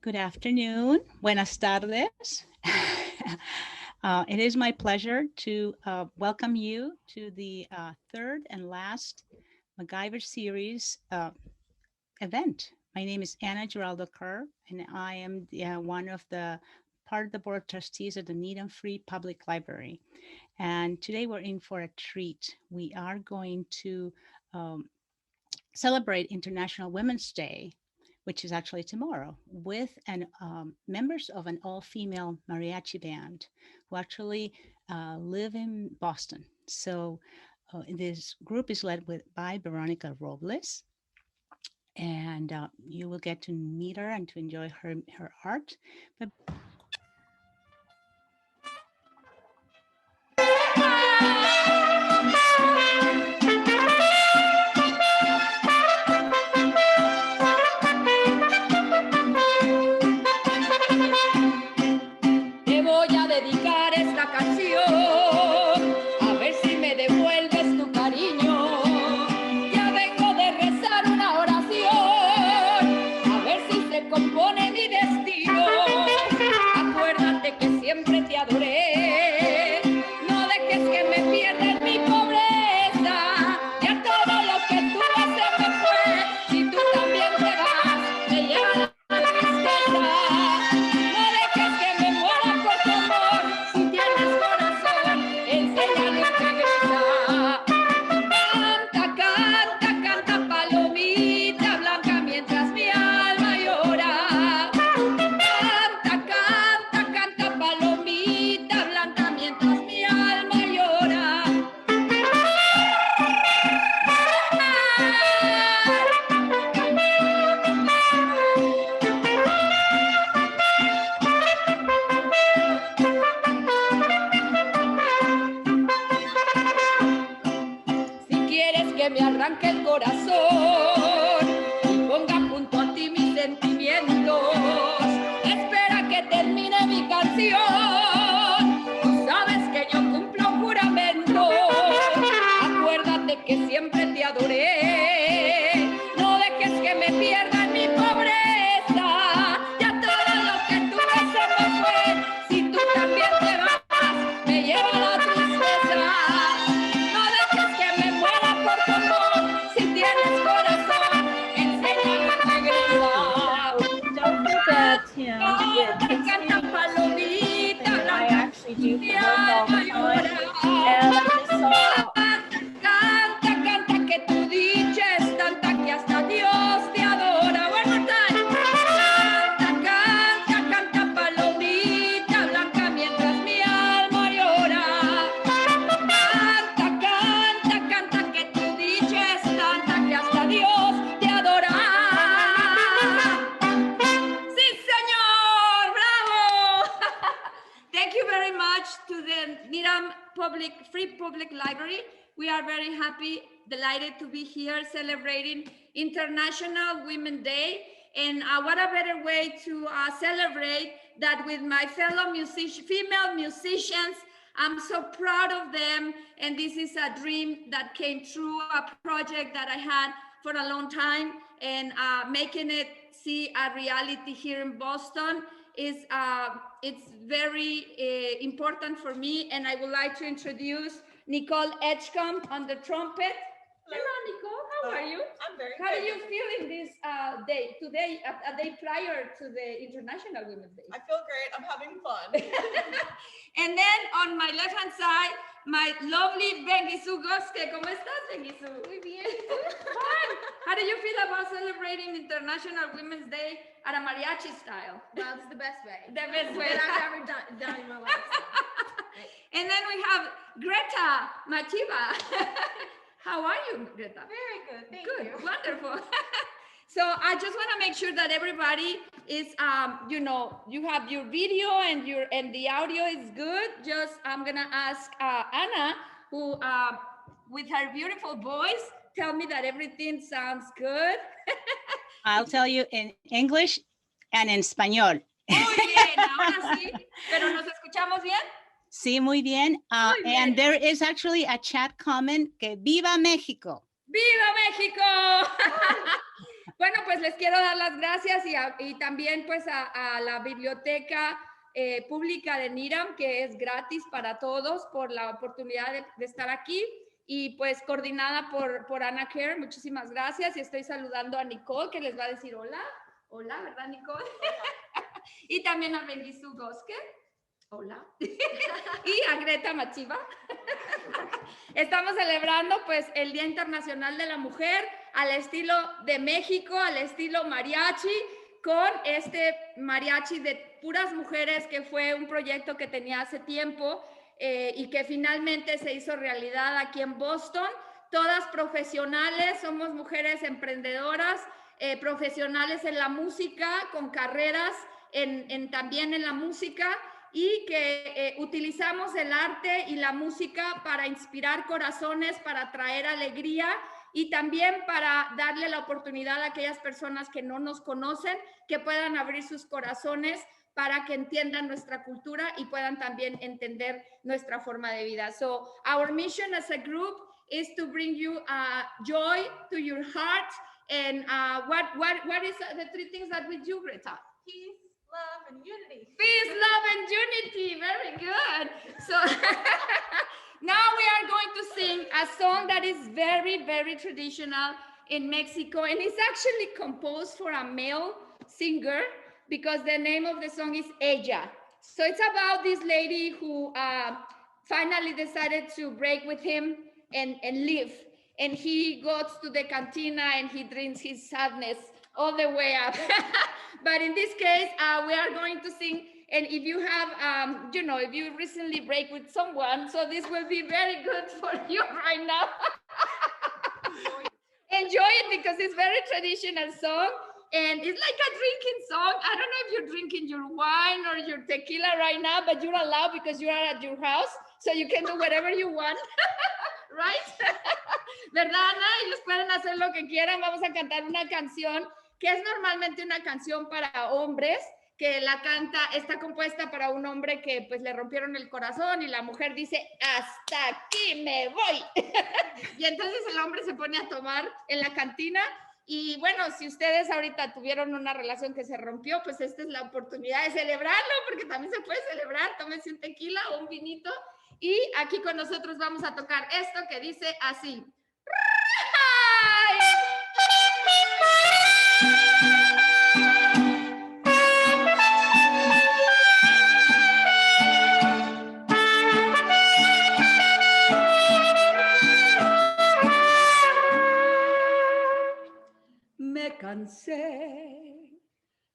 Good afternoon. Buenas tardes. It is my pleasure to welcome you to the third and last McIver series event. My name is Anna Giraldo Kerr, and I am one of the part of the board of trustees of the Needham Free Public Library. And today we're in for a treat. We are going to celebrate International Women's Day, which is actually tomorrow, with members of an all-female mariachi band who actually live in Boston. So this group is led by Verónica Robles, and you will get to meet her and to enjoy her art. But te voy a dedicar esta canción, a ver si me devuelves tu cariño. Ya vengo de rezar una oración, a ver si se compone mi destino. Acuérdate que siempre te adoré, no dejes que me pierda en mi pobreza. Ya todo lo que tuve se me fue, si tú también te vas, me lleva la tristeza. No dejes que me muera por tu amor, si tienes corazón, enséñale a regresar. Canta, canta, canta, palomita blanca, mientras mi alma llora. Canta, canta, canta, palomita blanca, mientras mi alma llora. Si quieres que me arranque el corazón y ponga junto a ti mis sentimientos, espera que termine mi canción. Tú sabes que yo cumplo juramento. Acuérdate que siempre te adoré. No dejes que me pierda en mi pobreza. Ya todo lo que tuve se me fue. Si tú también te vas, me lleva la tristeza. No dejes que me muera por tu amor. Si tienes corazón, enséñame a regresar. Don't forget to get Canta, canta, palomita I blanca, actually do mi for work all alma the time. llora. And I just saw Canta, canta, canta, que tu dicha es tanta que hasta Dios te adora. One more time. Canta, canta, canta, palomita blanca, mientras mi alma llora. Canta, canta, canta, que tu dicha es tanta que hasta Dios te adora. Sí, señor, bravo. Thank you very much to the Needham Free Public Library. We are very happy, delighted to be here celebrating International Women's Day. And what a better way to celebrate that with my fellow female musicians. I'm so proud of them. And this is a dream that came true, a project that I had for a long time. And making it see a reality here in Boston is it's very important for me. And I would like to introduce Nicole Edgecombe on the trumpet. Hello, Nicole. How are you? I'm very How good. do you feel in this day, today, a day prior to the International Women's Day? I feel great. I'm having fun. And then on my left-hand side, my lovely Bengisu Goske. ¿Cómo estás, Bengisu? Muy bien. Fun. How do you feel about celebrating International Women's Day at a mariachi style? Well, it's the best way. The best way. That I've ever done in my life. And then we have Greta Machiva. How are you, Greta? Very good. Thank Good, you. wonderful. So I just want to make sure that everybody is, you know, you have your video and the audio is good. Just I'm gonna ask Anna, who with her beautiful voice, tell me that everything sounds good. I'll tell you in English and in Español. Muy bien, ahora sí. Pero nos escuchamos bien. Sí, muy bien. Muy bien. And there is actually a chat comment que Viva México. ¡Viva México! Bueno, pues les quiero dar las gracias y también pues a la biblioteca pública de Niram, que es gratis para todos, por la oportunidad de estar aquí y pues coordinada por Ana Kerr. Muchísimas gracias y estoy saludando a Nicole, que les va a decir hola. Hola, ¿verdad, Nicole? Y también a Bengisu Goske. Hola. Y a Greta Machiva. Estamos celebrando pues el Día Internacional de la Mujer al estilo de México, al estilo mariachi, con este mariachi de puras mujeres, que fue un proyecto que tenía hace tiempo y que finalmente se hizo realidad aquí en Boston. Todas profesionales, somos mujeres emprendedoras, profesionales en la música, con carreras también en la música, y que utilizamos el arte y la música para inspirar corazones, para traer alegría y también para darle la oportunidad a aquellas personas que no nos conocen, que puedan abrir sus corazones para que entiendan nuestra cultura y puedan también entender nuestra forma de vida. So our mission as a group is to bring you joy to your heart. And what is the three things that we do, Greta? Peace, love, and unity. Peace, love, and unity. Very good. So now we are going to sing a song that is very, very traditional in Mexico, and it's actually composed for a male singer because the name of the song is Ella. So it's about this lady who finally decided to break with him and leave. And he goes to the cantina and he drinks his sadness all the way up. But in this case, we are going to sing. And if you have, if you recently break with someone, so this will be very good for you right now. Enjoy it because it's very traditional song. And it's like a drinking song. I don't know if you're drinking your wine or your tequila right now, but you're allowed because you are at your house. So you can do whatever you want. Right? ¿Verdad, Ana? Ellos pueden hacer lo que quieran. Vamos a cantar una canción que es normalmente una canción para hombres, que la canta, está compuesta para un hombre que pues le rompieron el corazón y la mujer dice, hasta aquí me voy. Y entonces el hombre se pone a tomar en la cantina. Y bueno, si ustedes ahorita tuvieron una relación que se rompió, pues esta es la oportunidad de celebrarlo, porque también se puede celebrar. Tómense un tequila o un vinito. Y aquí con nosotros vamos a tocar esto que dice así.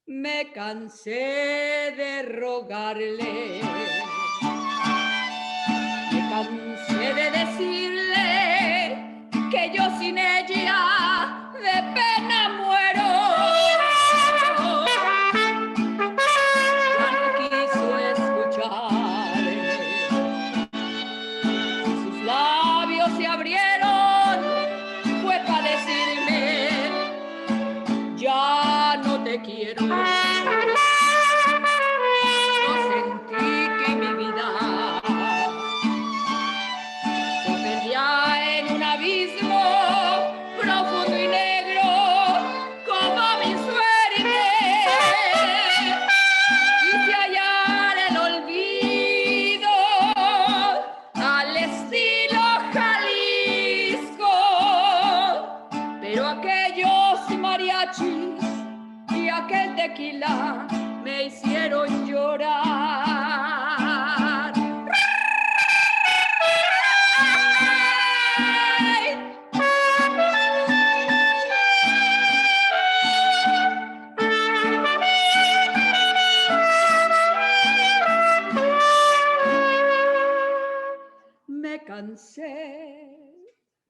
Me cansé de rogarle, me cansé de decirle que yo sin ella de pena muero. Ya no quiso escucharme, sus labios se abrieron, fue para decirme, ya no te quiero. Yo sentí que mi vida se perdía en un abismo profundo y negro como mi suerte. Quise hallar el olvido al estilo Jalisco, pero aquellos mariachis y aquel tequila me hicieron llorar.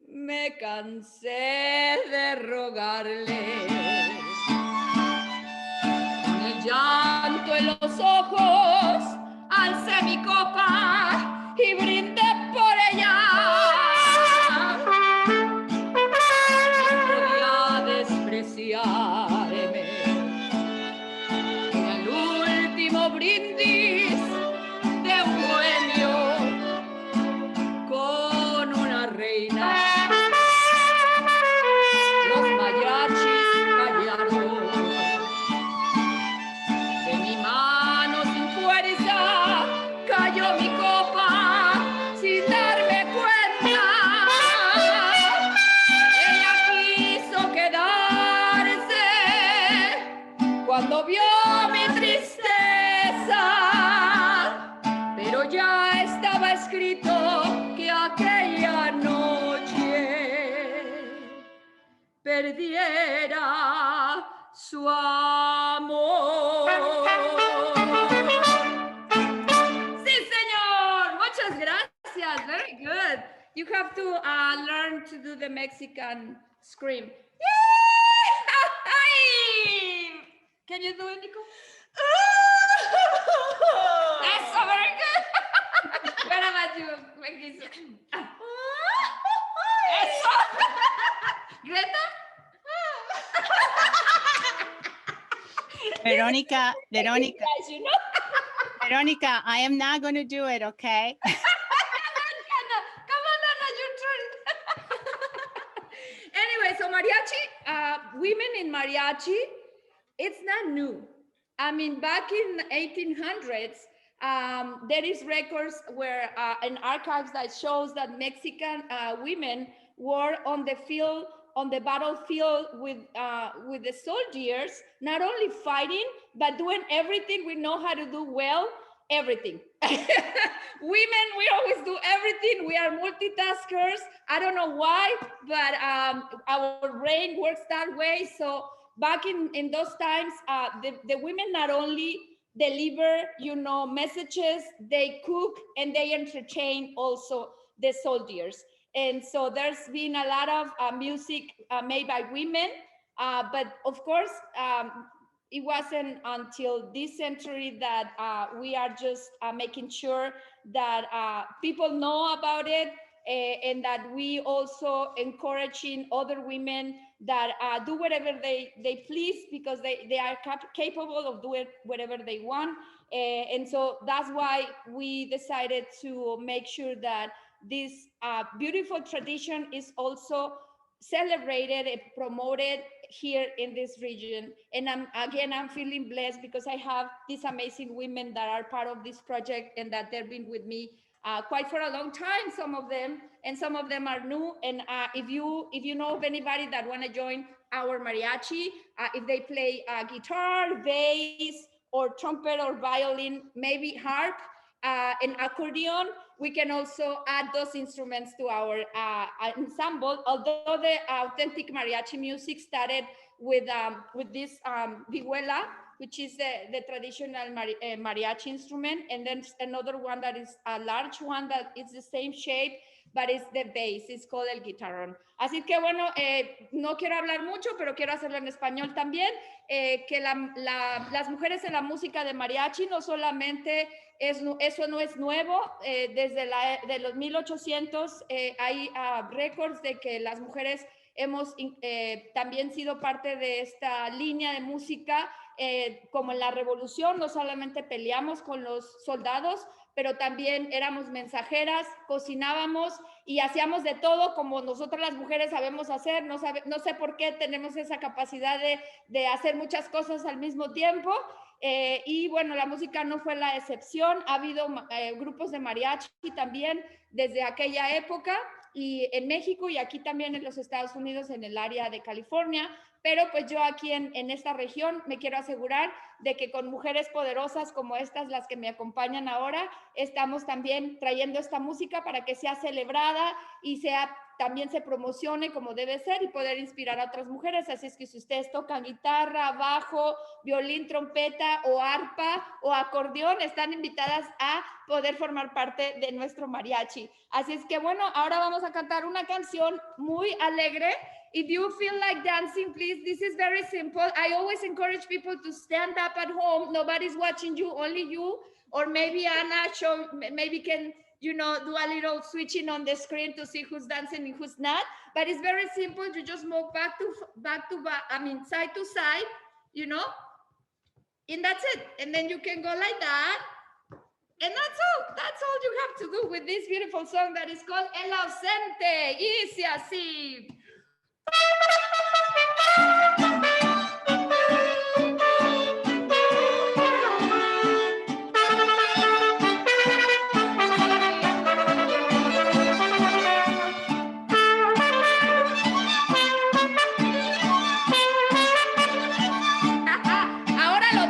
Me cansé de rogarle. Con el llanto en los ojos, alcé mi copa y brindé por ella. No podía despreciarme. En el último brindis de un bohemio con una reina, los mariachis callaron. vio mi tristeza, pero ya estaba escrito que aquella noche perdiera su amor. Sí, señor. Muchas gracias. Very good. You have to learn to do the Mexican scream. Can you do it, Nico? That's so very good. What about you, Megis? Eso. Greta? Veronica, Veronica, Guys, you know? Veronica, I am not going to do it, okay? Come on, Anna, your turn. Anyway, so mariachi, women in mariachi, it's not new. I mean, back in 1800s, there is records where in archives that shows that Mexican women were on the field, on the battlefield with the soldiers, not only fighting, but doing everything we know how to do well, everything. Women, we always do everything. We are multitaskers. I don't know why, but our brain works that way. So back in those times, the women not only deliver, messages, they cook and they entertain also the soldiers. And so there's been a lot of music made by women, but of course, it wasn't until this century that we are just making sure that people know about it, and that we also encouraging other women that do whatever they please, because they are capable of doing whatever they want. And so that's why we decided to make sure that this beautiful tradition is also celebrated and promoted here in this region. And I'm feeling blessed because I have these amazing women that are part of this project and that they've been with me quite for a long time, some of them, and some of them are new. And if you know of anybody that want to join our mariachi, if they play guitar, bass, or trumpet or violin, maybe harp, and accordion, we can also add those instruments to our ensemble. Although the authentic mariachi music started with this vihuela, which is the traditional mariachi instrument, and then another one that is a large one that is the same shape, but it's the bass. It's called el guitarrón. Así que bueno, no quiero hablar mucho, pero quiero hacerlo en español también, que las mujeres en la música de mariachi no solamente eso no es nuevo. Desde de los 1800 hay récords de que las mujeres hemos también sido parte de esta línea de música, como en la revolución. No solamente peleamos con los soldados, pero también éramos mensajeras, cocinábamos y hacíamos de todo como nosotras las mujeres sabemos hacer. No sé por qué tenemos esa capacidad de hacer muchas cosas al mismo tiempo. Y bueno, la música no fue la excepción. Ha habido grupos de mariachi también desde aquella época, y en México y aquí también en los Estados Unidos, en el área de California. Pero pues yo aquí en esta región me quiero asegurar de que con mujeres poderosas como estas, las que me acompañan ahora, estamos también trayendo esta música para que sea celebrada y también se promocione como debe ser y poder inspirar a otras mujeres. Así es que si ustedes tocan guitarra, bajo, violín, trompeta o arpa o acordeón, están invitadas a poder formar parte de nuestro mariachi. Así es que bueno, ahora vamos a cantar una canción muy alegre. If you feel like dancing, please, this is very simple. I always encourage people to stand up at home. Nobody's watching you, only you. Or maybe Anna maybe can, do a little switching on the screen to see who's dancing and who's not. But it's very simple. You just move side to side, and that's it. And then you can go like that. And that's all. That's all you have to do with this beautiful song that is called El Ausente. Easy así. Ahora lo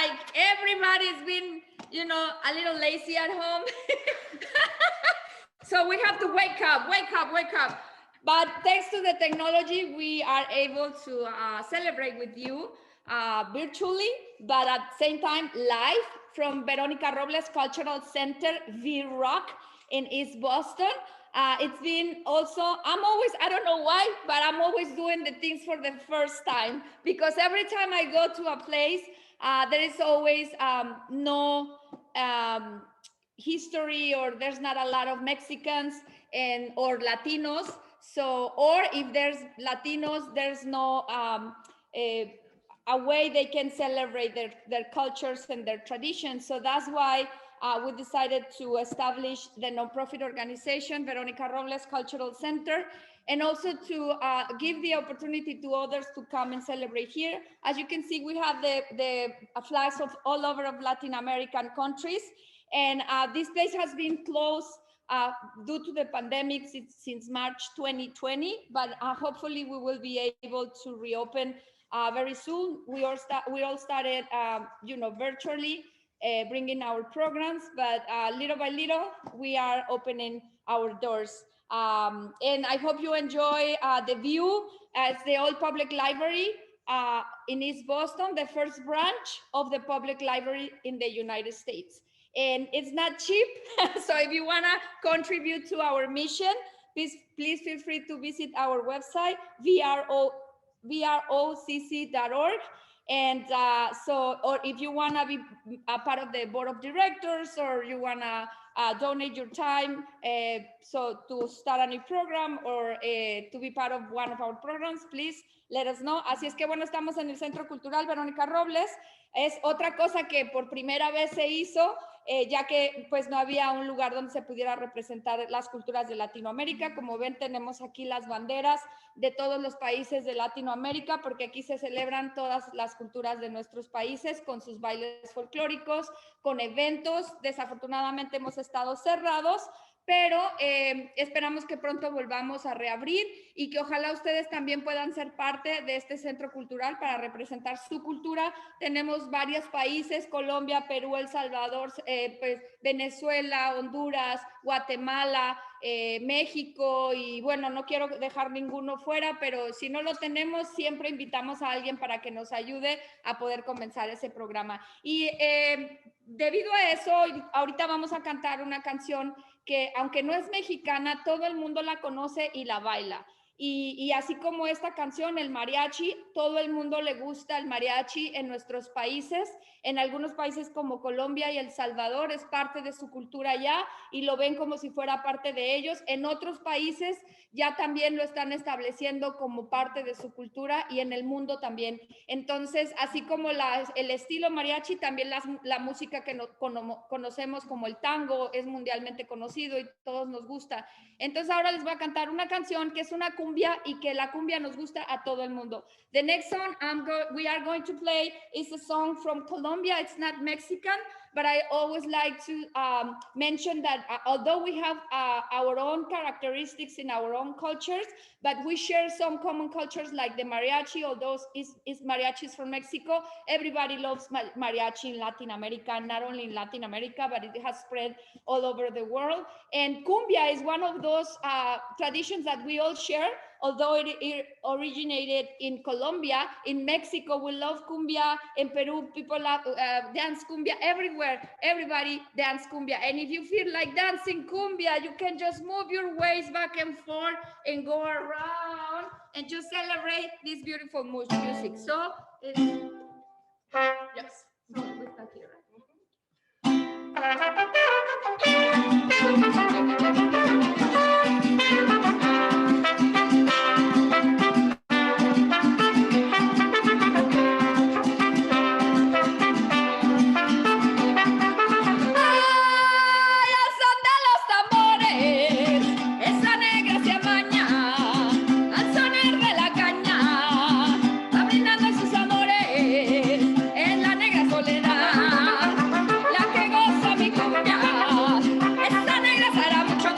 like everybody's been, you know, a little lazy at home. So we have to wake up. But thanks to the technology, we are able to celebrate with you virtually, but at the same time live from Verónica Robles Cultural Center, V-Rock in East Boston. It's been also, I don't know why, but I'm always doing the things for the first time, because every time I go to a place, there is always no history, or there's not a lot of Mexicans or Latinos. So, or if there's Latinos, there's no a way they can celebrate their cultures and their traditions. So that's why we decided to establish the nonprofit organization, Verónica Robles Cultural Center, and also to give the opportunity to others to come and celebrate here. As you can see, we have the flags of all over of Latin American countries. And this place has been closed due to the pandemic since March 2020, but hopefully we will be able to reopen very soon. We all started, virtually bringing our programs, but little by little, we are opening our doors. And I hope you enjoy the view as the old public library in East Boston, the first branch of the public library in the United States. And it's not cheap. So if you want to contribute to our mission, please feel free to visit our website, vrocc.org. And or if you want to be a part of the board of directors, or you want to donate your time so to start a new program, or to be part of one of our programs, please let us know. Así es que bueno, estamos en el Centro Cultural Verónica Robles. Es otra cosa que por primera vez se hizo, ya que pues no había un lugar donde se pudiera representar las culturas de Latinoamérica. Como ven, tenemos aquí las banderas de todos los países de Latinoamérica, porque aquí se celebran todas las culturas de nuestros países con sus bailes folclóricos, con eventos. Desafortunadamente hemos estado cerrados, pero esperamos que pronto volvamos a reabrir y que ojalá ustedes también puedan ser parte de este centro cultural para representar su cultura. Tenemos varios países: Colombia, Perú, El Salvador, pues Venezuela, Honduras, Guatemala, México, y bueno, no quiero dejar ninguno fuera, pero si no lo tenemos, siempre invitamos a alguien para que nos ayude a poder comenzar ese programa. Y debido a eso, ahorita vamos a cantar una canción que, aunque no es mexicana, todo el mundo la conoce y la baila. Y así como esta canción, el mariachi, todo el mundo le gusta el mariachi en nuestros países. En algunos países como Colombia y El Salvador es parte de su cultura ya, y lo ven como si fuera parte de ellos. En otros países ya también lo están estableciendo como parte de su cultura, y en el mundo también. Entonces, así como el estilo mariachi, también la música que conocemos como el tango es mundialmente conocido y todos nos gusta. Entonces ahora les voy a cantar una canción que es una cumbia, y que la cumbia nos gusta a todo el mundo. The next song we are going to play is a song from Colombia. It's not Mexican, but I always like to mention that although we have our own characteristics in our own cultures, but we share some common cultures like the mariachi. Although is mariachis from Mexico, everybody loves mariachi in Latin America, not only in Latin America, but it has spread all over the world. And cumbia is one of those traditions that we all share. Although it originated in Colombia, in Mexico we love cumbia. In Peru, people love, dance cumbia. Everywhere, everybody dance cumbia. And if you feel like dancing cumbia, you can just move your waist back and forth and go around and just celebrate this beautiful music. So, yes. So we start here. La que goza mi cumbia, esa negra será mucho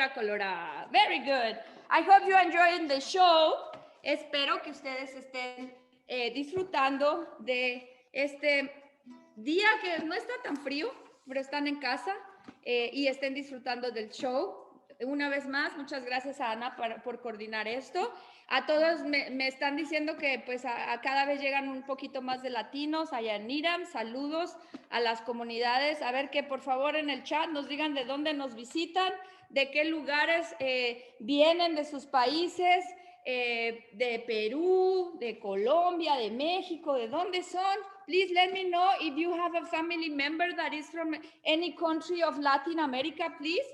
pura colorada. Very good. I hope you enjoyed the show. Espero que ustedes estén disfrutando de este día que no está tan frío, pero están en casa y estén disfrutando del show. Una vez más, muchas gracias a Ana por coordinar esto. A todos me están diciendo que pues a cada vez llegan un poquito más de latinos allá en IRAM. Saludos a las comunidades. A ver que por favor en el chat nos digan de dónde nos visitan, de qué lugares vienen de sus países, de Perú, de Colombia, de México, de dónde son. Please let me know if you have a family member that is from any country of Latin America, please.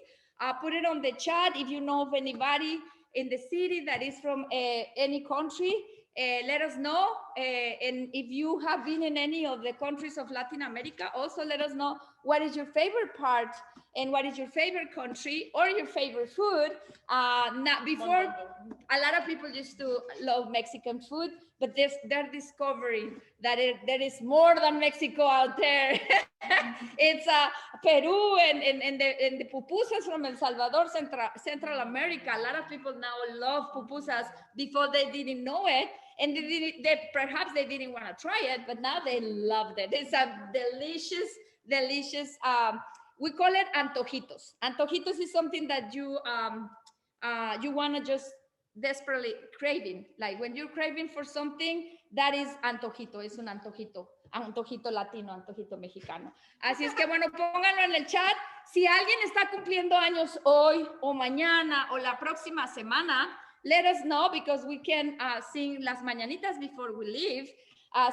Put it on the chat if you know of anybody in the city that is from any country. Let us know. And if you have been in any of the countries of Latin America, also let us know what is your favorite part and what is your favorite country or your favorite food. Not before, a lot of people used to love Mexican food, but they're discovering that there is more than Mexico out there. It's Peru and the pupusas from El Salvador, Central America. A lot of people now love pupusas. Before they didn't know it, and perhaps they didn't want to try it, but now they loved it. It's a delicious. We call it antojitos. Antojitos is something that you want to just desperately craving. Like when you're craving for something, that is antojito, es un antojito. Antojito latino, antojito mexicano. Así es que bueno, pónganlo en el chat. Si alguien está cumpliendo años hoy o mañana o la próxima semana, let us know because we can sing las mañanitas before we leave.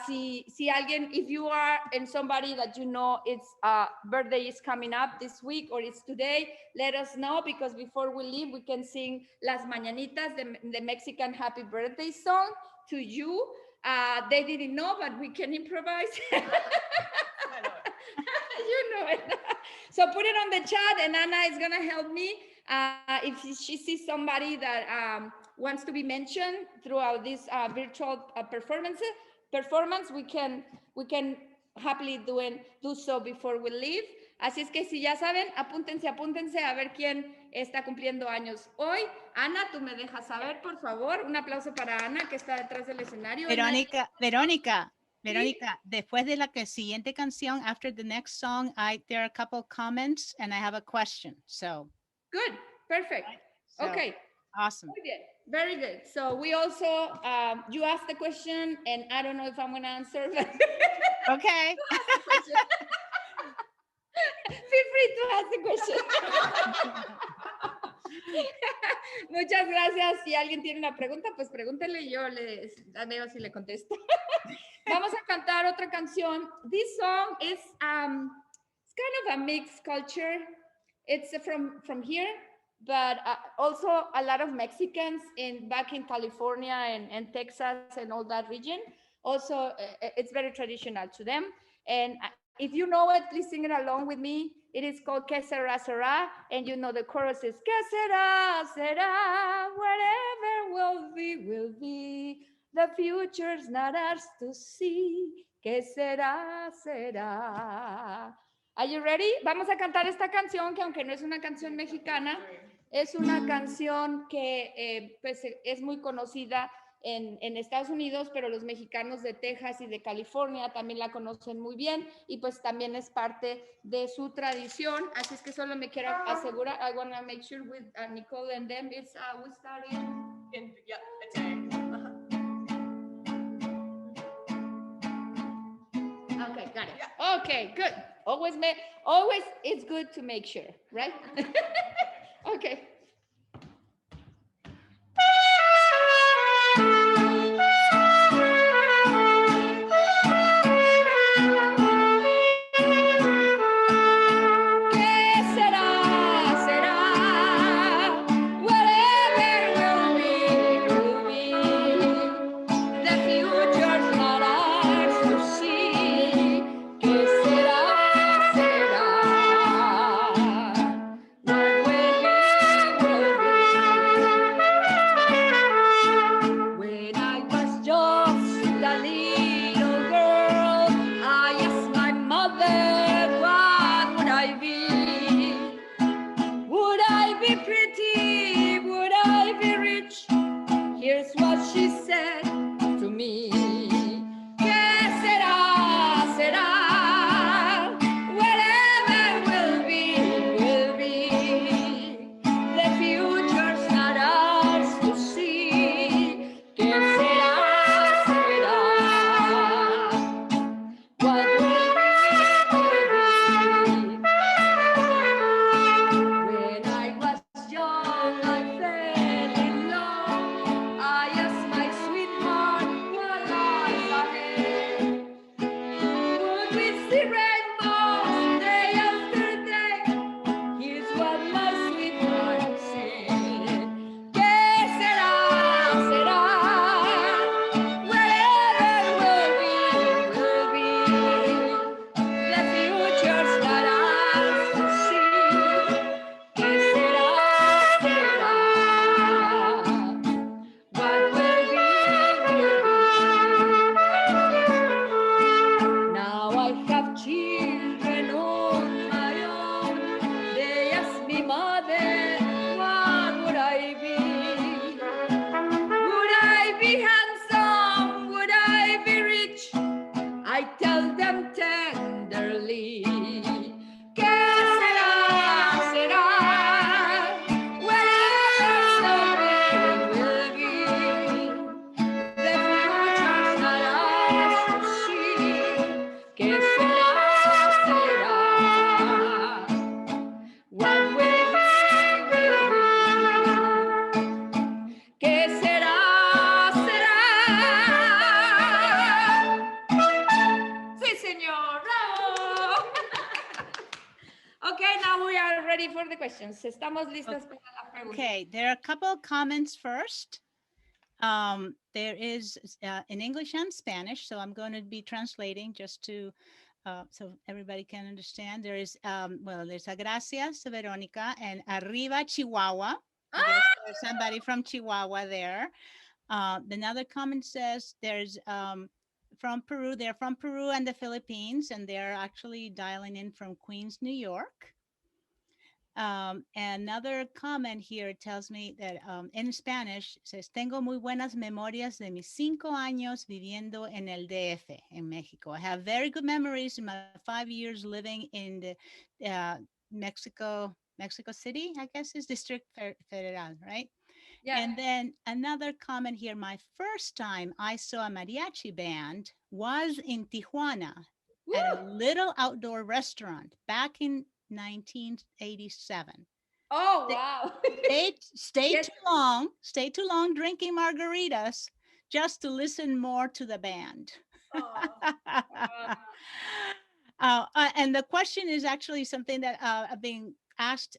Si alguien, if you are and somebody that you know its birthday is coming up this week or it's today, let us know because before we leave, we can sing las mañanitas, the Mexican happy birthday song to you. They didn't know, but we can improvise. You know it. So put it on the chat and Anna is gonna help me. If she sees somebody that wants to be mentioned throughout this virtual performance, we can happily do so before we leave. Así es que si ya saben, apúntense a ver quién está cumpliendo años hoy. Ana, tú me dejas saber, por favor. Un aplauso para Ana, que está detrás del escenario. Verónica, ¿Sí? después de la siguiente canción, after the next song, there are a couple comments and I have a question. So Good, perfect. So, okay. Awesome. Muy bien. Very good. So we also, you asked the question and I don't know if I'm going to answer, but Okay. feel free to ask the question. Muchas gracias. Si alguien tiene una pregunta, pues pregúntele y yo veo si le contesto. Vamos a cantar otra canción. This song is it's kind of a mixed culture. It's from here, but also a lot of Mexicans back in California and Texas and all that region. Also, it's very traditional to them. And if you know it, please sing it along with me. It is called Que Sera Sera, and you know the chorus is Que Sera Sera, whatever will be. The future's not ours to see. Que Sera Sera. Are you ready? Vamos a cantar esta canción que aunque no es una canción mexicana, es una canción que pues es muy conocida en Estados Unidos, pero los mexicanos de Texas y de California también la conocen muy bien y pues también es parte de su tradición. Así es que solo me quiero asegurar, I want to make sure with Nicole and them, we start in Okay, got it. Yeah. Okay, good. Always it's good to make sure, right? Okay. What will be ready for the questions. Estamos listas para las preguntas. Okay, there are a couple of comments first. There is in English and Spanish, so I'm going to be translating just to so everybody can understand. There is well, there's a gracias, Verónica, and arriba Chihuahua. I guess there's somebody from Chihuahua there. Another comment says there's from Peru. They're from Peru and the Philippines, and they're actually dialing in from Queens, New York. Another comment here tells me that in Spanish says, tengo muy buenas memorias de mis 5 años viviendo en el DF, en Mexico. I have very good memories in my 5 years living in the Mexico City, I guess is District Federal, right? Yeah. And then another comment here, my first time I saw a mariachi band was in Tijuana at a little outdoor restaurant back in 1987. Oh, wow. Stay Yes. too long drinking margaritas just to listen more to the band. And the question is actually something that being asked,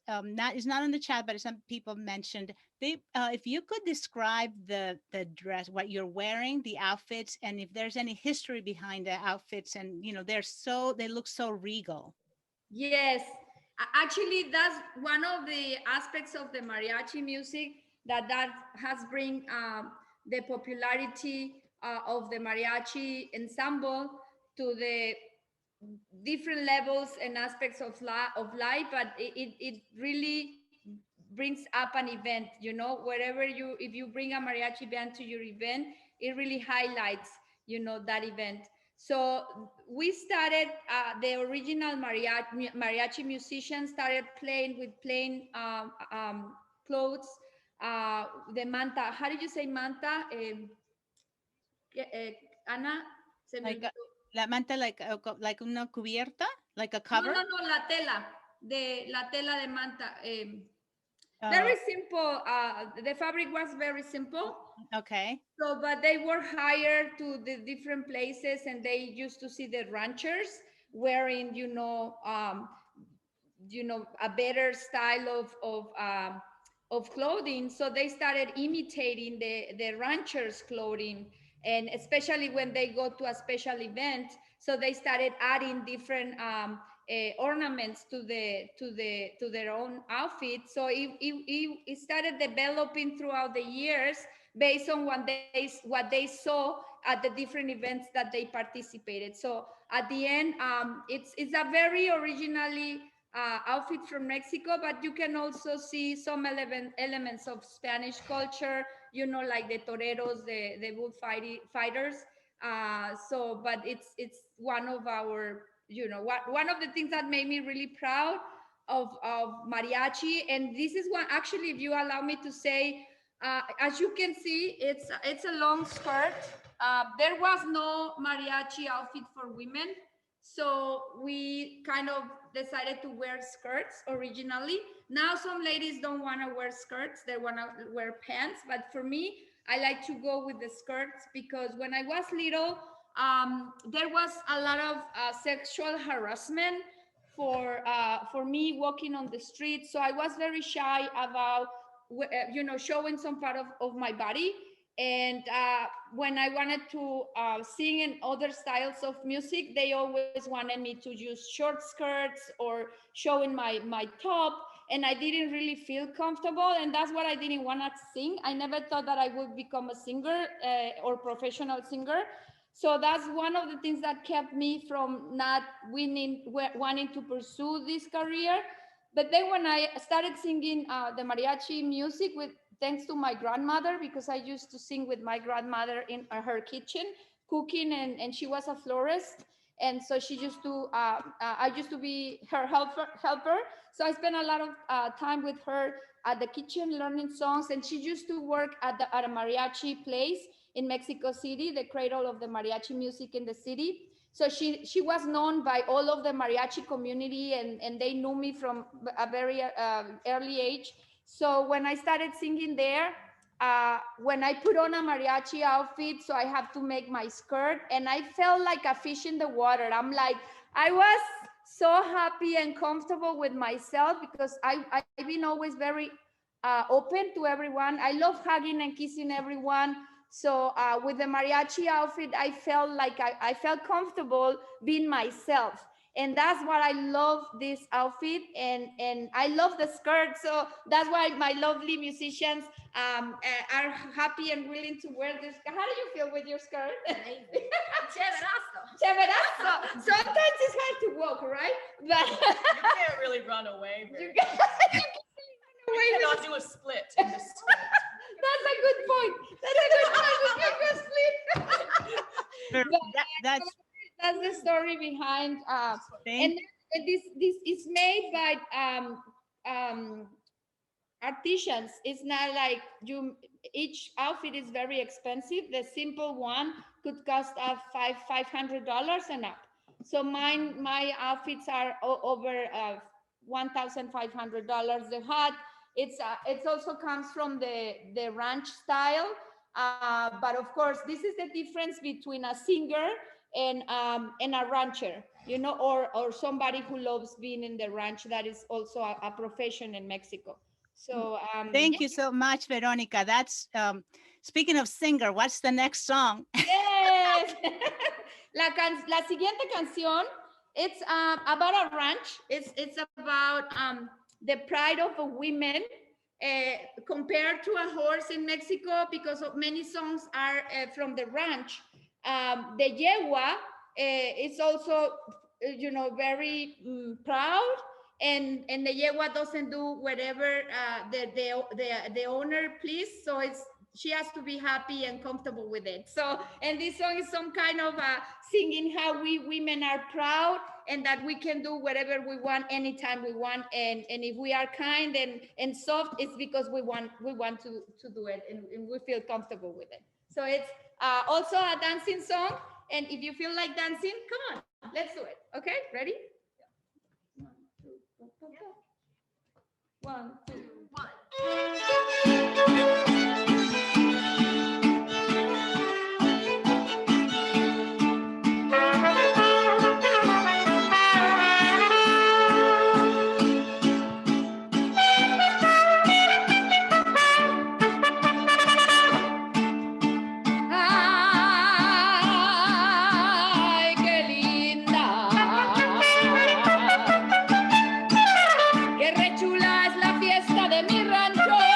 is not in the chat, but some people mentioned. If you could describe the dress, what you're wearing, the outfits, and if there's any history behind the outfits, and they look so regal. Yes, actually, that's one of the aspects of the mariachi music that has bring the popularity of the mariachi ensemble to the different levels and aspects of life, but it really brings up an event, wherever if you bring a mariachi band to your event, it really highlights, that event. So we started, the original mariachi musicians started playing with plain clothes, the manta. How did you say manta? Ana, se me olvidó. La manta, like una cubierta, like a cover? No, la tela de manta. Very simple. The fabric was very simple. Okay. So, but they were hired to the different places, and they used to see the ranchers wearing, a better style of clothing. So they started imitating the ranchers' clothing, and especially when they go to a special event. So they started adding different ornaments to their own outfit. So it started developing throughout the years based on what they saw at the different events that they participated. So at the end, it's a very originally outfit from Mexico, but you can also see some elements of Spanish culture, like the toreros, the bullfighters. But it's one of our, one of the things that made me really proud of mariachi. And this is one, actually, if you allow me to say, as you can see, it's a long skirt. There was no mariachi outfit for women, so we kind of decided to wear skirts originally. Now some ladies don't want to wear skirts, they want to wear pants, but for me, I like to go with the skirts because when I was little, there was a lot of sexual harassment for me walking on the street. So I was very shy about showing some part of my body. And when I wanted to sing in other styles of music, they always wanted me to use short skirts or showing my top, and I didn't really feel comfortable, and that's what I didn't want to sing. I never thought that I would become a singer or professional singer. So that's one of the things that kept me from not wanting to pursue this career. But then when I started singing the mariachi music thanks to my grandmother, because I used to sing with my grandmother in her kitchen, cooking, and she was a florist. And so she used to, I used to be her helper. So I spent a lot of time with her at the kitchen learning songs. And she used to work at a mariachi place in Mexico City, the cradle of the mariachi music in the city. So she was known by all of the mariachi community, and they knew me from a very early age. So when I started singing there, when I put on a mariachi outfit, so I have to make my skirt, and I felt like a fish in the water. I'm like, I was so happy and comfortable with myself because I've been always very open to everyone. I love hugging and kissing everyone. So with the mariachi outfit, I felt like I felt comfortable being myself. And that's what I love this outfit, and I love the skirt. So that's why my lovely musicians are happy and willing to wear this. How do you feel with your skirt? Chéverazo. Chéverazo. Sometimes it's hard to walk, right? But You can't really run away. you You can't away with cannot do a split in this skirt. That's a good point. That's a good point. That's the story behind. And this is made by artisans. It's not like each outfit is very expensive. The simple one could cost $500 and up. So my outfits are over $1,500. The hat, it also comes from the ranch style. But of course, this is the difference between a singer and a rancher, you know, or somebody who loves being in the ranch. That is also a profession in Mexico. So thank you so much, Veronica. That's speaking of singer, what's the next song? Yes. La siguiente canción, it's about a ranch. It's about the pride of a women compared to a horse in Mexico, because of many songs are from the ranch. The yegua is also, you know, very proud, and the yegua doesn't do whatever the owner please. So she has to be happy and comfortable with it. So, and this song is some kind of singing how we women are proud and that we can do whatever we want anytime we want, and if we are kind and soft, it's because we want to do it, and we feel comfortable with it. So it's also a dancing song, and if you feel like dancing, come on, let's do it. Okay, ready? 1, 2, 1. Qué re chula es la fiesta de mi rancho.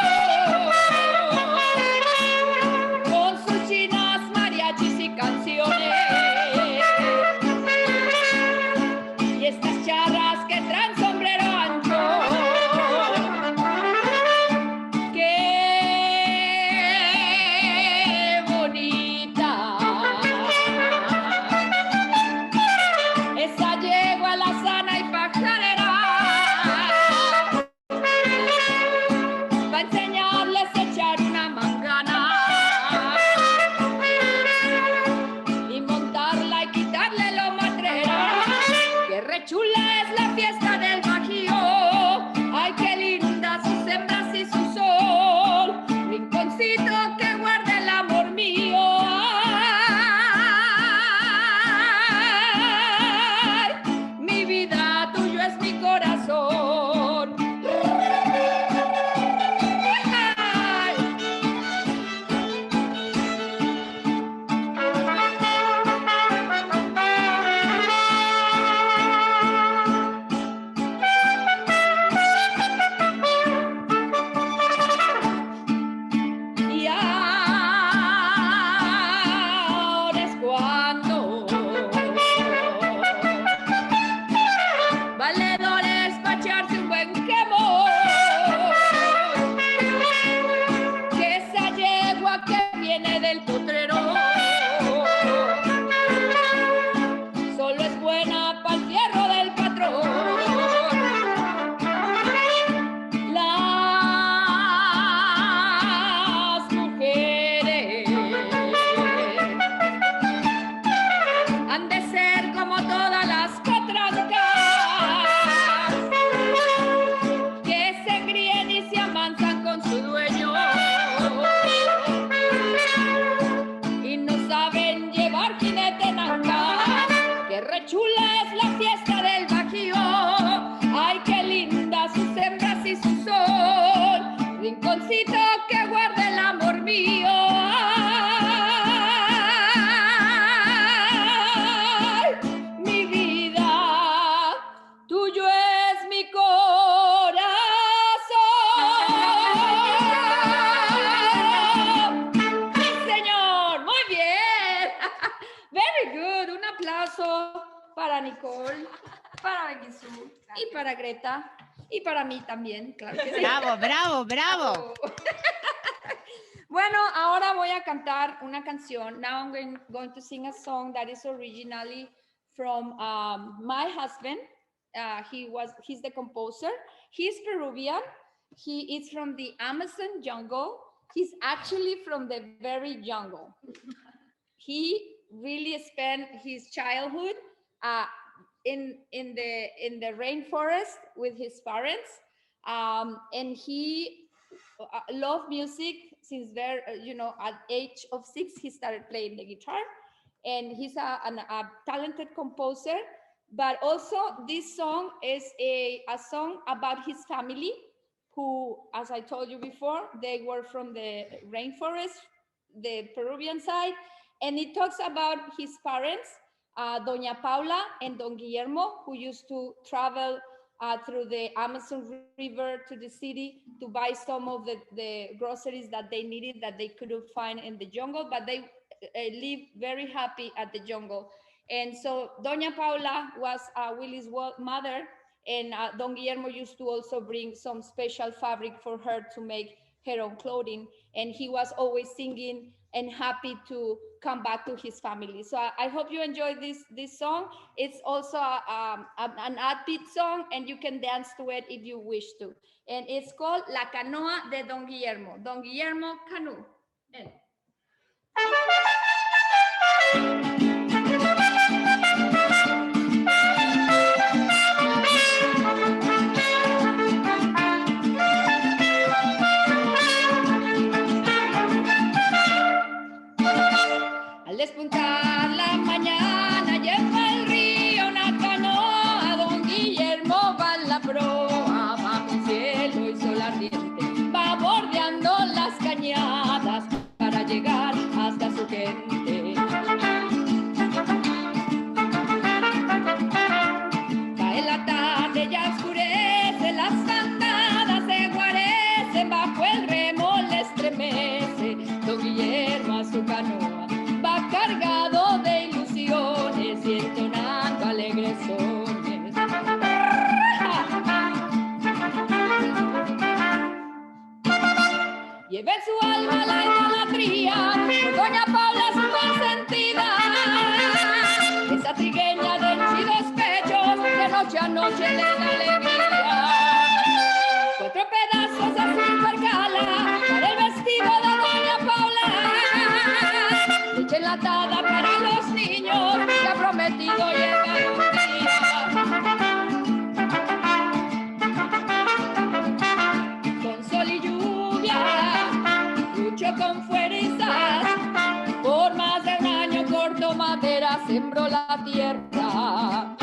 y su sol, rinconcito que guarda el amor mío. Ay, mi vida, tuyo es mi corazón. Sí, señor, muy bien. Very good. Un aplauso para Nicole, para Beguizú y para Greta y para mí también, claro que sí. Bravo, bravo, bravo. Bueno, ahora voy a cantar una canción. Now I'm going to sing a song that is originally from my husband. He's the composer. He's Peruvian. He is from the Amazon jungle. He's actually from the very jungle. He really spent his childhood in the rainforest with his parents, and he loved music since at age of 6 he started playing the guitar, and he's a talented composer. But also this song is a song about his family, who, as I told you before, they were from the rainforest, the Peruvian side, and it talks about his parents, Doña Paula and Don Guillermo, who used to travel through the Amazon River to the city to buy some of the groceries that they needed that they couldn't find in the jungle, but they lived very happy at the jungle. And so Doña Paula was Willie's mother, and Don Guillermo used to also bring some special fabric for her to make her own clothing. And he was always singing and happy to come back to his family. So I hope you enjoy this song. It's also an upbeat song, and you can dance to it if you wish to. And it's called La Canoa de Don Guillermo. Don Guillermo Canoe. Al despuntar la mañana lleva el río una canoa, Don Guillermo va en la proa, bajo un cielo y sol ardiente, va bordeando las cañadas para llegar hasta su gente. Cae la tarde, ya oscurece, las bandadas se guarecen, bajo el remo le estremece Don Guillermo a su canoa. Va cargado de ilusiones y entonando alegres sones. Lleva en su alma la idolatría por Doña Paula su consentida, esa trigueña de henchidos pechos que noche a noche le da alegría. 4 pedazos de azul percala para el vestido de Doña Paula, leche enlatada para los niños que ha prometido llegar un día. Con sol y lluvia, lucho con fuerzas, por más de un año cortó madera, sembró la tierra,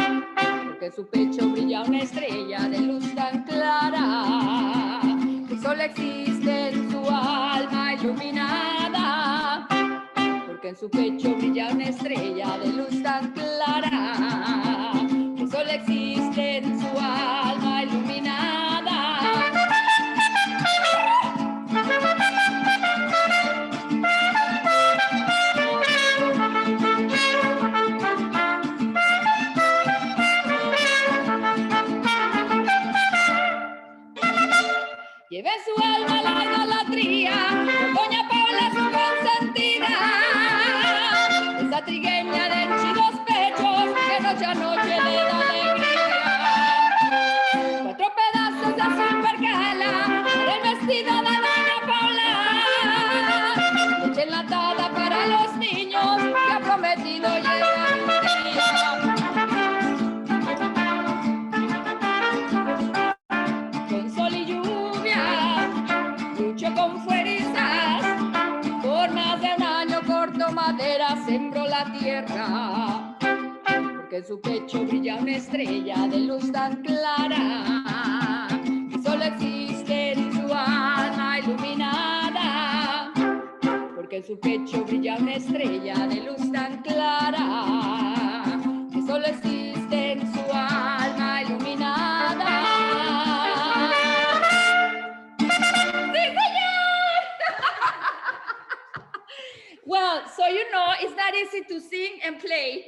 porque en su pecho brilla una estrella de luz tan clara, que solo existe en su alma iluminada, porque en su pecho brilla una estrella de luz tan clara, que solo existe en su alma iluminada. Lleva en su alma la idolatría por Doña Paula su consentida, esa trigueña de henchidos pechos que noche a noche le da alegría. 4 pedazos de azul percala para el vestido de Doña Paula, leche enlatada para los niños que ha prometido llegar un día. Con sol y lluvia, lucho con fuerzas, por más de un año cortó madera, sembró la tierra, porque en su pecho brilla una estrella de luz tan clara, que solo existe su pecho brilla una estrella de luz tan clara que solo existe en su alma iluminada. ¡Sí, señor! Well, so you know, it's not easy to sing and play,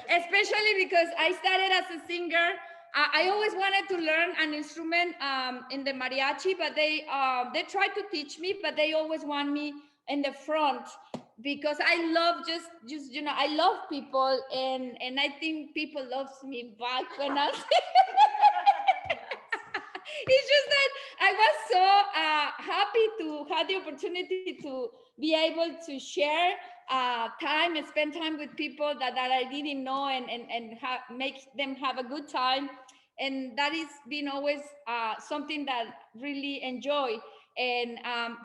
especially because I started as a singer. I always wanted to learn an instrument in the mariachi, but they tried to teach me, but they always want me in the front because I love just you know, I love people, and I think people loves me back when I it's just that I was so happy to have the opportunity to be able to share time and spend time with people that I didn't know and make them have a good time. And that is been always something that really enjoy. And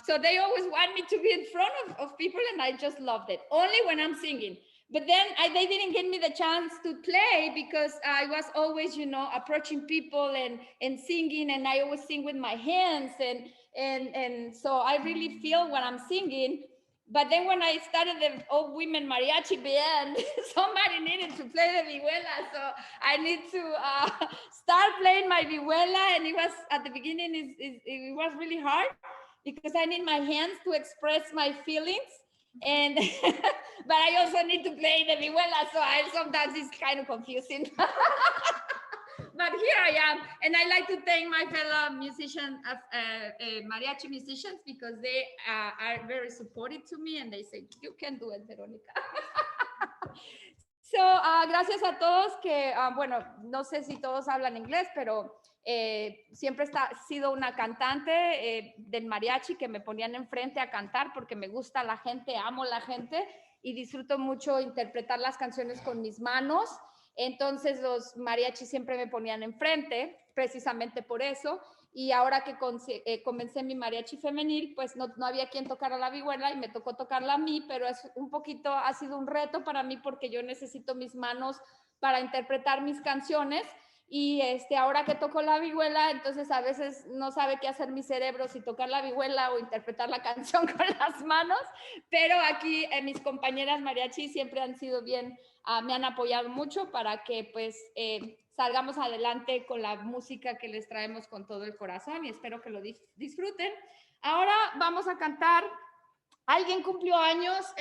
so they always want me to be in front of people, and I just loved it. Only when I'm singing. But then they didn't give me the chance to play because I was always, you know, approaching people and singing, and I always sing with my hands, and so I really feel when I'm singing. But then when I started the old women mariachi band, somebody needed to play the vihuela, so I need to start playing my vihuela, and it was at the beginning it was really hard because I need my hands to express my feelings. And but I also need to play the vihuela, so sometimes it's kind of confusing. But here I am, and I like to thank my fellow musicians, mariachi musicians, because they are very supportive to me, and they say, you can do it, Verónica. So, gracias a todos que, bueno, no sé si todos hablan inglés, pero siempre he sido una cantante del mariachi que me ponían enfrente a cantar porque me gusta la gente, amo la gente y disfruto mucho interpretar las canciones con mis manos. Entonces los mariachis siempre me ponían enfrente, precisamente por eso. Y ahora que comencé mi mariachi femenil, pues no había quien tocara la vihuela y me tocó tocarla a mí, pero es un poquito, ha sido un reto para mí porque yo necesito mis manos para interpretar mis canciones. Y ahora que toco la vihuela, entonces a veces no sabe qué hacer mi cerebro, si tocar la vihuela o interpretar la canción con las manos, pero aquí mis compañeras mariachi siempre han sido bien, me han apoyado mucho para que pues salgamos adelante con la música que les traemos con todo el corazón y espero que lo disfruten. Ahora vamos a cantar. ¿Alguien cumplió años?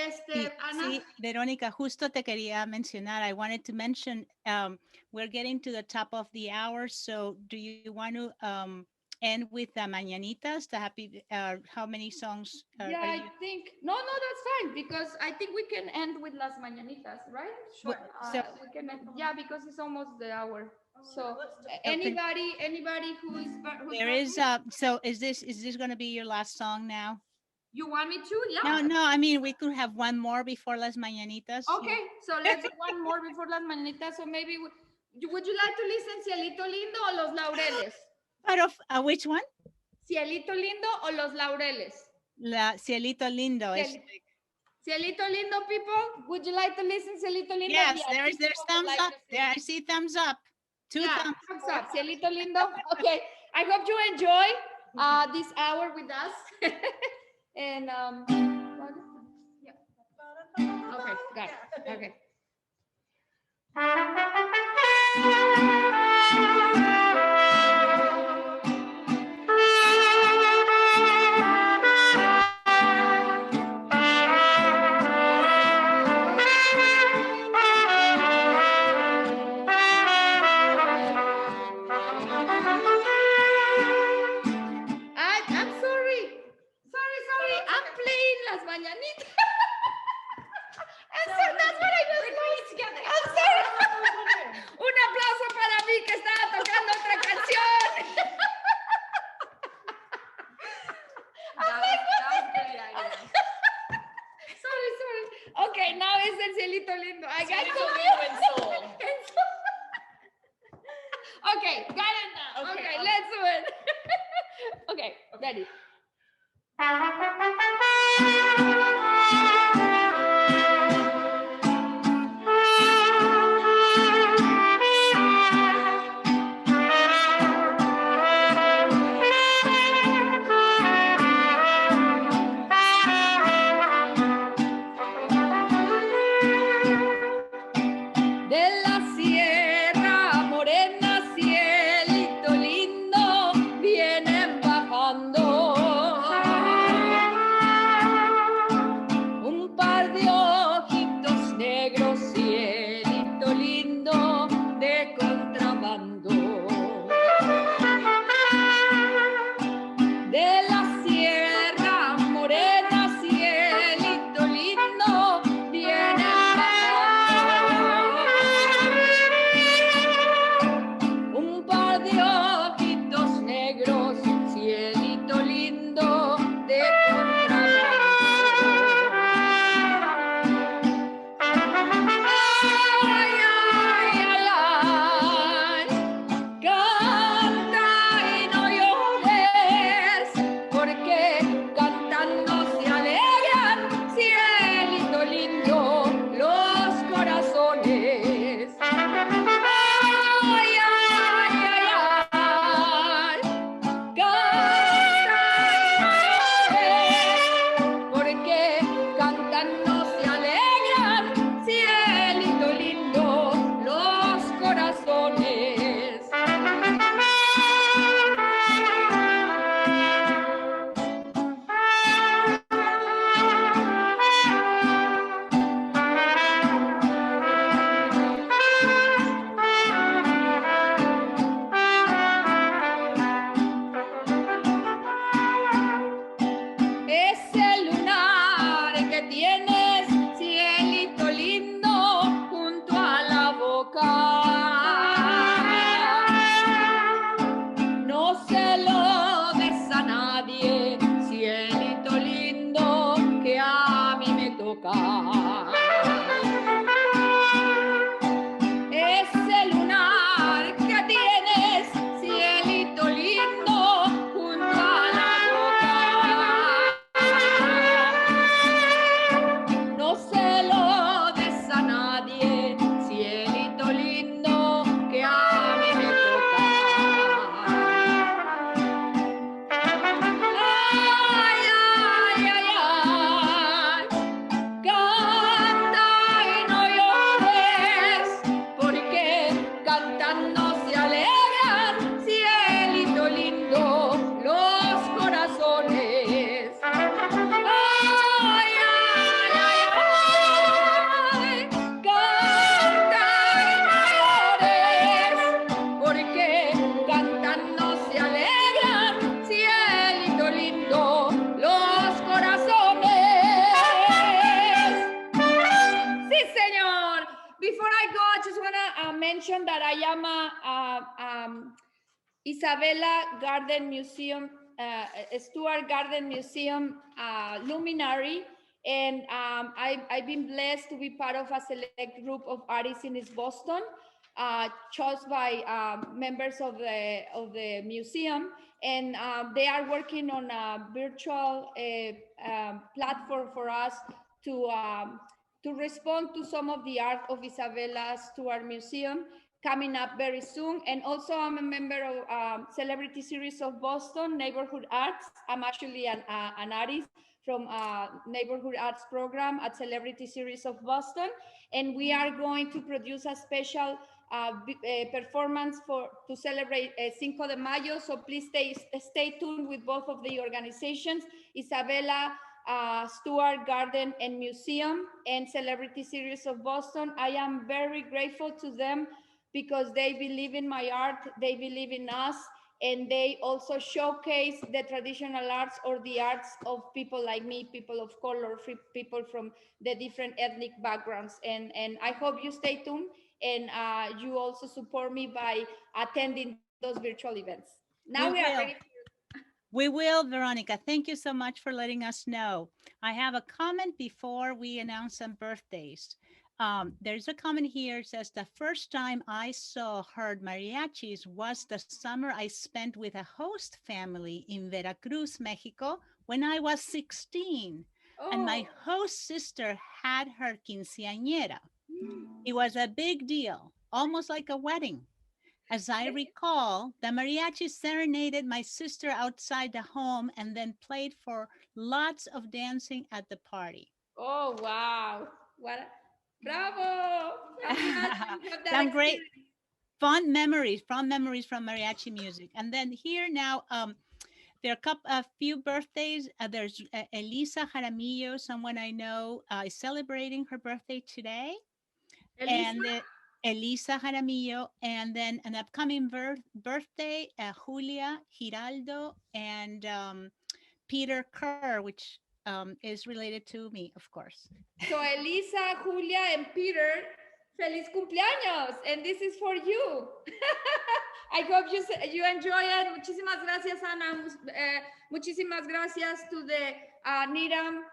Ana. Sí, Verónica, justo te quería mencionar. I wanted to mention we're getting to the top of the hour, so do you want to end with the mañanitas? The happy, how many songs? Yeah, I think no, that's fine because I think we can end with las mañanitas, right? Sure. We can end, yeah, because it's almost the hour. So anybody who is there is so is this going to be your last song now? You want me to? Yeah. No, I mean, we could have one more before Las Mañanitas. Okay, so let's do one more before Las Mañanitas. So maybe, would you like to listen Cielito Lindo o Los Laureles? But of which one? Cielito Lindo o Los Laureles? Cielito Lindo. Cielito Lindo, people, would you like to listen Cielito Lindo? Yes, there's thumbs up. There, I see thumbs up. Two thumbs up. Cielito Lindo. Okay, I hope you enjoy this hour with us. And yeah. Okay, got it. Okay. Okay, got it now. Okay, let's do it. Okay, ready. de la sierra morena, cielito lindo, vienen bajando. Un par de ojitos negros, cielito lindo, de contrabando. Ay, ay, ay, ay, canta y no llores, porque cantando se alegran, cielito lindo, los corazones. Ay, ay, ay, ay, canta y no llores, porque cantando se alegran, cielito lindo, los corazones. Ese lunar que tienes, cielito lindo, junto a la boca, no se lo des a nadie, cielito lindo, que a mí me toca. Ese lunar que tienes, cielito lindo, junto a la boca, no se lo des a nadie, cielito lindo, que a mí me toca. Ay, ay, ay, ay, canta y no llores, porque cantando se alegran, cielito lindo, los corazones. Ay, ay, ay, ay, canta y no llores, porque cantando se alegran, cielito lindo, los corazones. Sí, señor. Before I go, I just want to mention that I am a Isabella Garden Museum, Stuart Garden Museum luminary, and I've been blessed to be part of a select group of artists in East Boston, chosen by members of the museum, and they are working on a virtual platform for us to respond to some of the art of Isabella Stuart Museum coming up very soon. And also I'm a member of Celebrity Series of Boston, Neighborhood Arts. I'm actually an artist from Neighborhood Arts program at Celebrity Series of Boston. And we are going to produce a special performance to celebrate Cinco de Mayo. So please stay tuned with both of the organizations, Isabella Stuart Garden and Museum and Celebrity Series of Boston. I am very grateful to them because they believe in my art, they believe in us, and they also showcase the traditional arts or the arts of people like me, people of color, people from the different ethnic backgrounds. And I hope you stay tuned and you also support me by attending those virtual events. Now we are ready. We will, Veronica. Thank you so much for letting us know. I have a comment before we announce some birthdays. There's a comment here. It says, the first time I heard mariachis was the summer I spent with a host family in Veracruz, Mexico, when I was 16. And my host sister had her quinceañera. It was a big deal, almost like a wedding. As I recall, the mariachi serenaded my sister outside the home and then played for lots of dancing at the party. Oh, wow. Bravo. Some great fond memories from mariachi music. And then here now, there are a few birthdays. There's Elisa Jaramillo, someone I know is celebrating her birthday today. Elisa? And Elisa Jaramillo, and then an upcoming birthday, Julia Giraldo, and Peter Kerr, which is related to me, of course. So Elisa, Julia, and Peter, feliz cumpleaños, and this is for you. I hope you enjoy it. Muchísimas gracias, Ana. Muchísimas gracias to the Needham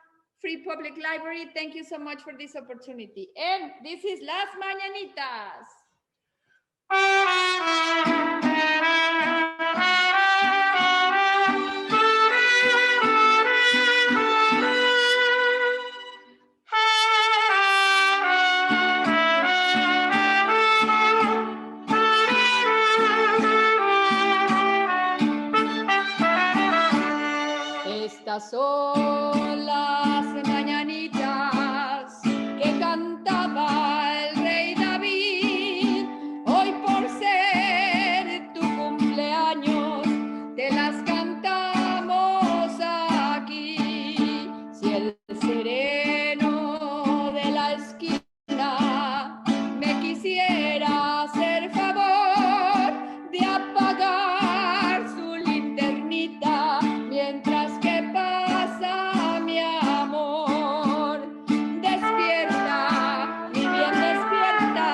Free Public Library. Thank you so much for this opportunity. And this is Las Mañanitas. Estas son las mañanitas que cantaba el rey David. Hoy por ser tu cumpleaños te las cantamos aquí. Si el sereno de la esquina me quisiera hacer favor de apagar su linternita mientras que pasa mi amor. Despierta, mi bien despierta,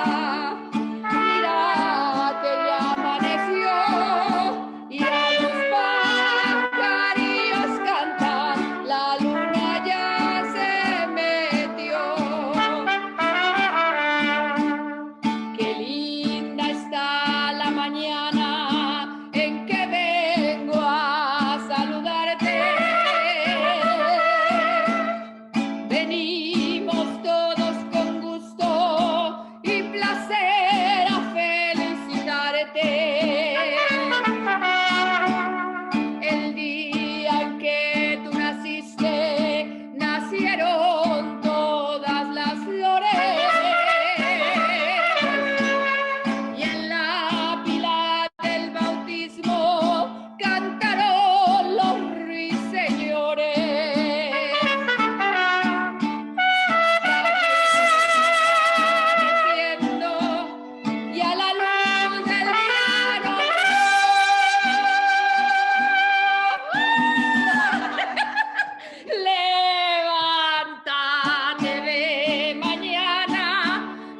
mira que ya amaneció y a los pajarillos cantan, la luna ya se metió. Qué linda está la mañana en que vengo a saludarte. Venimos todos con gusto y placer a felicitarte. El día en que tú naciste, nacieron todas las flores. Y en la pila del bautismo cantaron los ruiseñores. Y a la luz del levántate de mañana,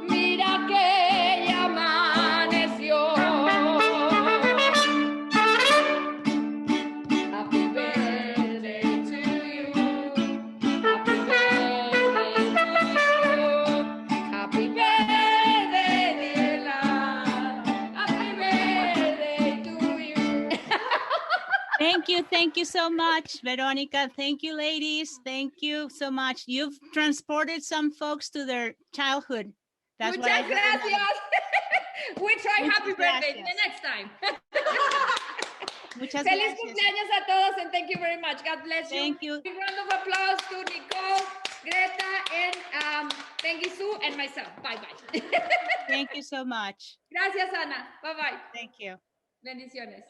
mira que ya amaneció. Happy birthday to you. Happy birthday to you. Happy birthday, dear love. Happy birthday to you. Thank you so much, Veronica. Thank you, ladies. Thank you so much. You've transported some folks to their childhood. That's what I Muchas heard. gracias. We try Muchas happy birthday gracias. the next time. Muchas Feliz gracias. cumpleaños a todos and thank you very much. God bless you. Thank you. Big round of applause to Nicole, Greta, and Peggy Sue and myself. Bye bye. Thank you so much. Gracias, Ana. Bye bye. Thank you. Bendiciones.